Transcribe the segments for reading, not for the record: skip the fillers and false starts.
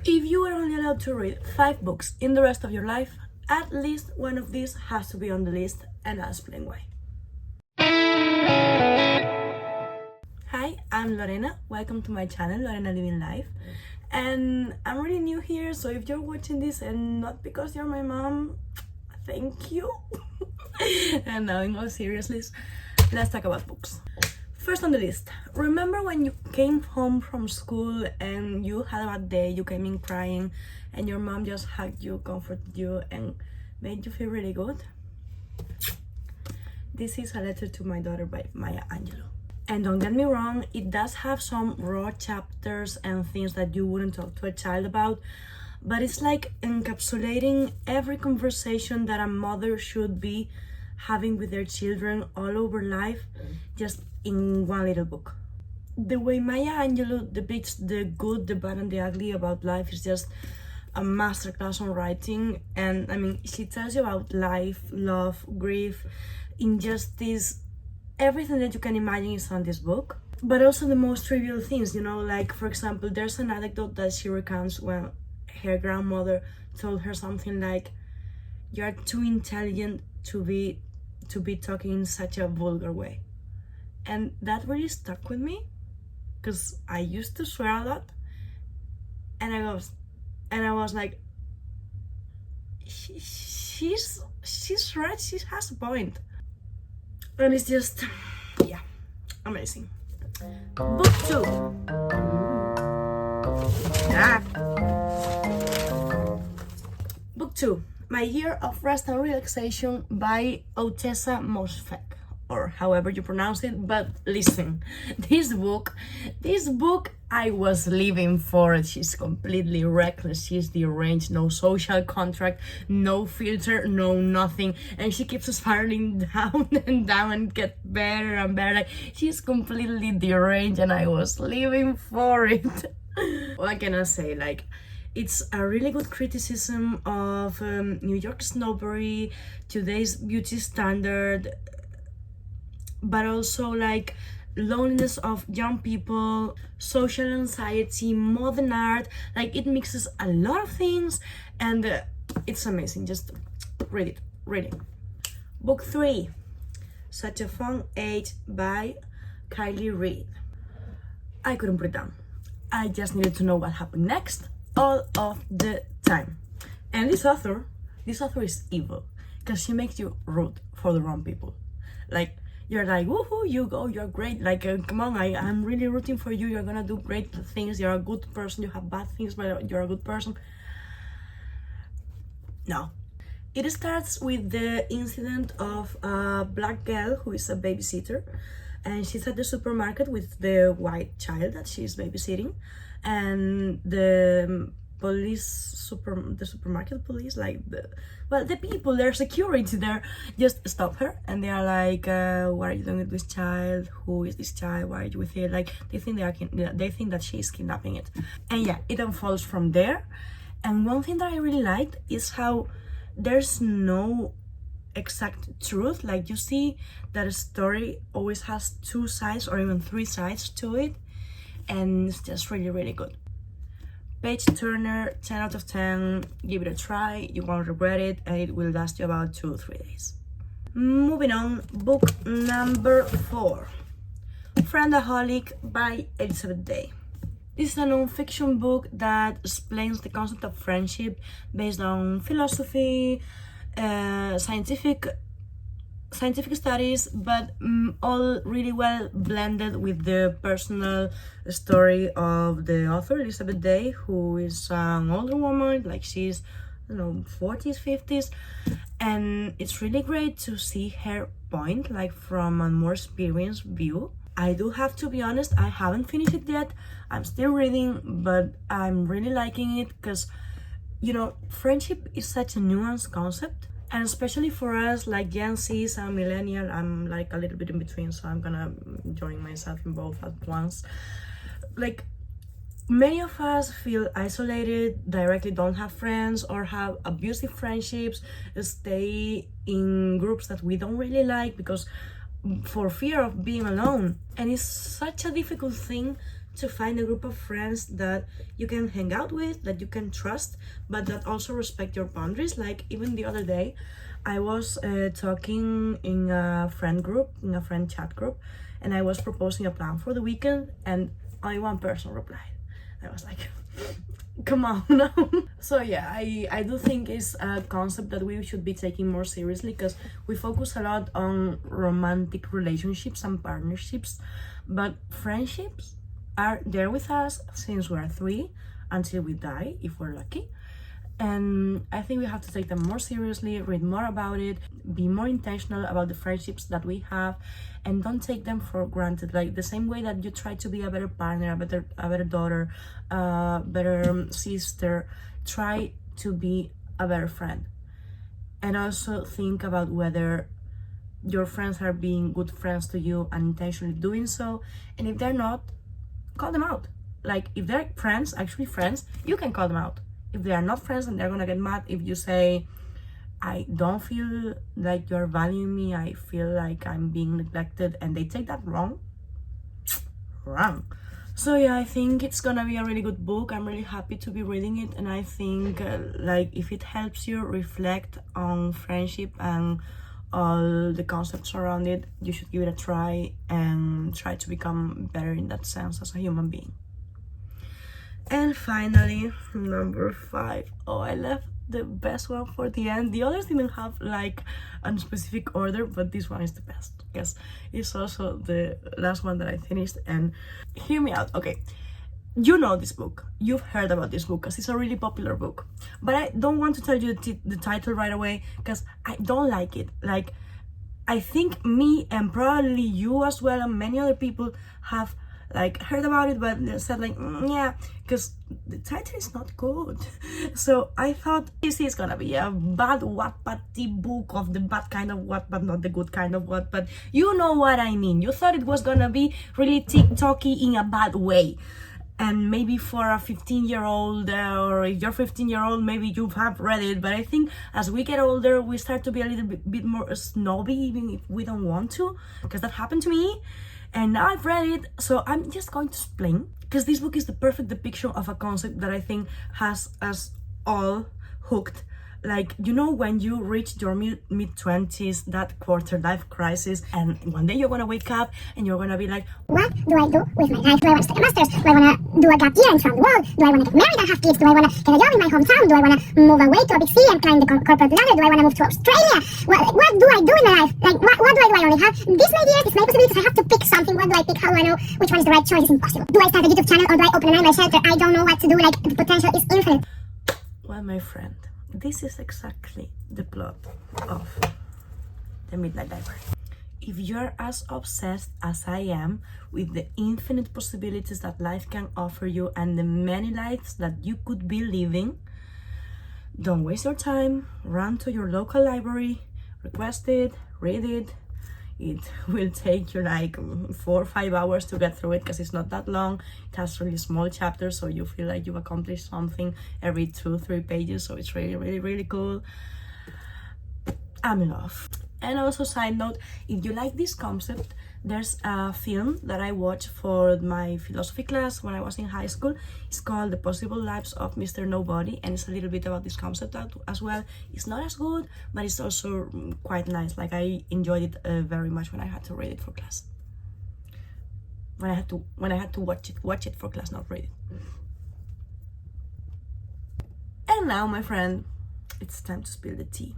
If you are only allowed to read 5 books in the rest of your life, at least one of these has to be on the list, and I'll explain why. Hi, I'm Lorena. Welcome to my channel, Lorena Living Life. And I'm really new here, so if you're watching this and not because you're my mom, thank you. And now in all seriousness, let's talk about books. First on the list, remember when you came home from school and you had a bad day, you came in crying and your mom just hugged you, comforted you and made you feel really good? This is a letter to my daughter by Maya Angelou. And don't get me wrong, it does have some raw chapters and things that you wouldn't talk to a child about, but it's like encapsulating every conversation that a mother should be having with their children all over life, just in one little book. The way Maya Angelou depicts the good, the bad and the ugly about life is just a masterclass on writing. And I mean, she tells you about life, love, grief, injustice, everything that you can imagine is on this book. But also the most trivial things, like for example, there's an anecdote that she recounts when her grandmother told her something like, "You're too intelligent to be talking in such a vulgar way." And that really stuck with me because I used to swear a lot, and I was like, she's right, she has a point. And it's just, yeah, amazing. Book 2. Book 2, My Year of Rest and Relaxation by Otessa Mosfeq, or however you pronounce it. But listen, this book I was living for it. She's completely reckless, she's deranged, no social contract, no filter, no nothing, and she keeps spiraling down and down and get better and better. Like, she's completely deranged and I was living for it. What can I say? Like, it's a really good criticism of New York snobbery, today's beauty standard, but also like loneliness of young people, social anxiety, modern art. Like, it mixes a lot of things and it's amazing. Just read it. Book 3, Such a Fun Age by Kylie Reid. I couldn't put it down. I just needed to know what happened next all of the time. And this author is evil because she makes you root for the wrong people. Like, you're like, woohoo, you go, you're great, like come on, I'm really rooting for you, you're gonna do great things, you're a good person, you have bad things but you're a good person. No. It starts with the incident of a black girl who is a babysitter, and she's at the supermarket with the white child that she's babysitting, and the supermarket police, like the people, their security there, just stop her and they are like, what are you doing with this child? Who is this child? Why are you with it? Like, they think that she's kidnapping it. And yeah, it unfolds from there. And one thing that I really liked is how there's no exact truth. Like, you see that a story always has 2 sides or even 3 sides to it, and it's just really, really good. Page turner, 10 out of 10, give it a try, you won't regret it, and it will last you about 2-3 days. Moving on, book number 4, Friendaholic by Elizabeth Day. This is a non-fiction book that explains the concept of friendship based on philosophy, scientific studies, but all really well blended with the personal story of the author, Elizabeth Day, who is an older woman, like she's, 40s, 50s, and it's really great to see her point, like from a more experienced view. I do have to be honest, I haven't finished it yet, I'm still reading, but I'm really liking it because, friendship is such a nuanced concept. And especially for us, like Gen Zs and millennial, I'm like a little bit in between, so I'm gonna join myself in both at once. Like, many of us feel isolated, directly don't have friends, or have abusive friendships, stay in groups that we don't really like because for fear of being alone. And it's such a difficult thing to find a group of friends that you can hang out with, that you can trust, but that also respect your boundaries. Like even the other day, I was talking in a friend group, in a friend chat group, and I was proposing a plan for the weekend, and only one person replied. I was like, come on. So yeah, I do think it's a concept that we should be taking more seriously, because we focus a lot on romantic relationships and partnerships, but friendships are there with us since we're 3 until we die, if we're lucky. And I think we have to take them more seriously, read more about it, be more intentional about the friendships that we have, and don't take them for granted. Like the same way that you try to be a better partner, a better daughter, a better sister, try to be a better friend. And also think about whether your friends are being good friends to you and intentionally doing so. And if they're not, call them out. Like if they're friends, actually friends, you can call them out. If they are not friends, and they're gonna get mad if you say, I don't feel like you're valuing me, I feel like I'm being neglected, and they take that wrong. So yeah, I think it's gonna be a really good book. I'm really happy to be reading it, and I think like if it helps you reflect on friendship and all the concepts around it, you should give it a try and try to become better in that sense as a human being. And finally, number 5. Oh, I left the best one for the end. The others didn't have like a specific order, but this one is the best because it's also the last one that I finished. And hear me out, okay? You know this book, you've heard about this book because it's a really popular book, but I don't want to tell you the title right away because I don't like it. Like, I think me and probably you as well and many other people have like heard about it, but they said like, yeah, because the title is not good. So I thought this is gonna be a bad Wattpad book of the bad kind of Wattpad, not the good kind of Wattpad. You know what I mean. You thought it was gonna be really TikToky in a bad way. And maybe for a 15-year-old, or if you're 15-year-old, maybe you have read it. But I think as we get older, we start to be a little bit more snobby, even if we don't want to, because that happened to me. And now I've read it, so I'm just going to explain, because this book is the perfect depiction of a concept that I think has us all hooked. Like, you know, when you reach your mid-20s, that quarter life crisis, and one day you're gonna wake up and you're gonna be like, what do I do with my life? Do I want to study a master's? Do I want to do a gap year and travel the world? Do I want to get married and have kids? Do I want to get a job in my hometown? Do I want to move away to a big city and climb the corporate ladder? Do I want to move to Australia? What do I do in my life? Like, what do I do? I only have this many years, this many possibilities. I have to pick something. What do I pick? How do I know which one is the right choice? It's impossible. Do I start a YouTube channel or do I open an animal shelter? I don't know what to do. Like, the potential is infinite. well, my friend, this is exactly the plot of The Midnight Library. If you're as obsessed as I am with the infinite possibilities that life can offer you and the many lives that you could be living, don't waste your time. Run to your local library, request it, read it. It will take you like 4 or 5 hours to get through it because it's not that long. It has really small chapters, so you feel like you've accomplished something every 2-3 pages, so it's really cool. I'm in love. And also, side note, if you like this concept, there's a film that I watched for my philosophy class when I was in high school. It's called The Possible Lives of Mr. Nobody, and it's a little bit about this concept as well. It's not as good, but it's also quite nice. Like, I enjoyed it very much when I had to read it for class. When I had to watch it for class, not read it. And now, my friend, it's time to spill the tea.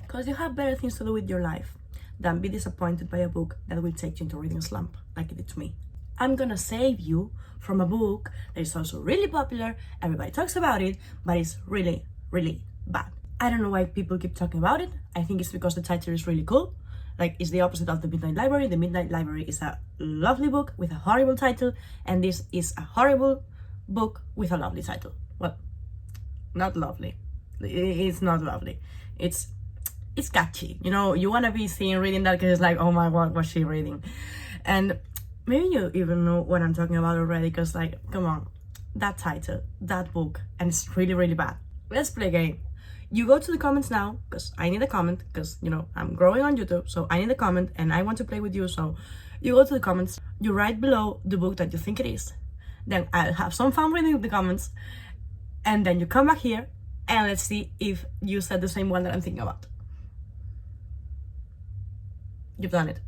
Because you have better things to do with your life than be disappointed by a book that will take you into a reading slump, like it did to me. I'm gonna save you from a book that is also really popular, everybody talks about it, but it's really bad. I don't know why people keep talking about it. I think it's because the title is really cool. Like, it's the opposite of The Midnight Library. The Midnight Library is a lovely book with a horrible title, and this is a horrible book with a lovely title. Well, not lovely. It's not lovely. It's catchy, you know. You want to be seen reading that because it's like, oh my god, what's she reading? And maybe you even know what I'm talking about already, because like, come on, that title, that book, and it's really bad. Let's play a game. You go to the comments now, because I need a comment, because, you know, I'm growing on YouTube, so I need a comment and I want to play with you. So you go to the comments, you write below the book that you think it is. Then I'll have some fun reading the comments, and then you come back here and let's see if you said the same one that I'm thinking about. You've done it.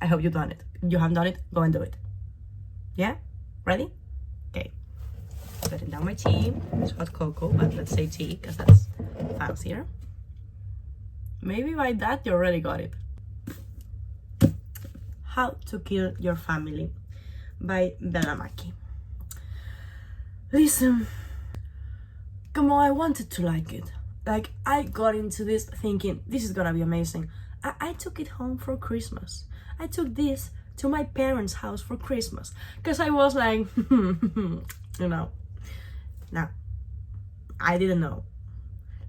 I hope you've done it. If you haven't done it, go and do it. Yeah? Ready? Okay. Putting down my tea. It's hot cocoa, but let's say tea because that's fancier. Maybe by that you already got it. How to Kill Your Family by Bella Mackie. Listen, come on, I wanted to like it. Like, I got into this thinking, this is gonna be amazing. I took it home for Christmas. I took this to my parents' house for Christmas. Because I was like, you know. Now, I didn't know.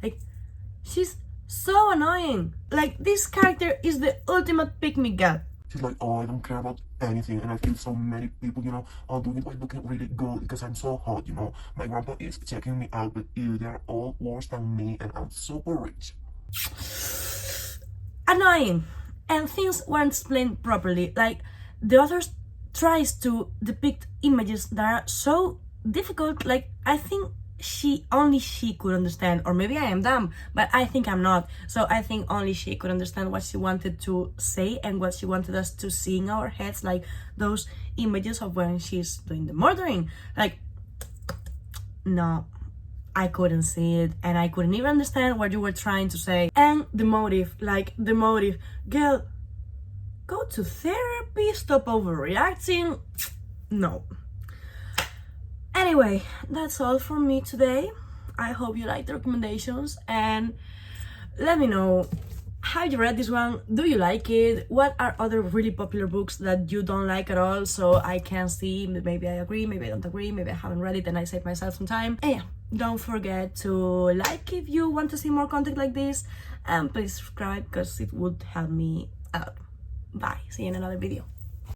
Like, she's so annoying. Like, this character is the ultimate pick-me-girl. She's like, oh, I don't care about anything, and I feel so many people, are doing it by looking really good because I'm so hot, My grandpa is checking me out, but they're all worse than me, and I'm super rich. Annoying. And things weren't explained properly. Like, the author tries to depict images that are so difficult. Like, I think she could understand, or maybe I am dumb, but I think I'm not. So I think only she could understand what she wanted to say and what she wanted us to see in our heads, like those images of when she's doing the murdering. Like, no, I couldn't see it, and I couldn't even understand what you were trying to say. And the motive, girl, go to therapy, stop overreacting. No. Anyway, that's all from me today. I hope you liked the recommendations, and let me know how you read this one. Do you like it? What are other really popular books that you don't like at all, so I can see, maybe I agree, maybe I don't agree, maybe I haven't read it and I saved myself some time. And yeah, don't forget to like if you want to see more content like this, and please subscribe because it would help me a lot. Bye, see you in another video.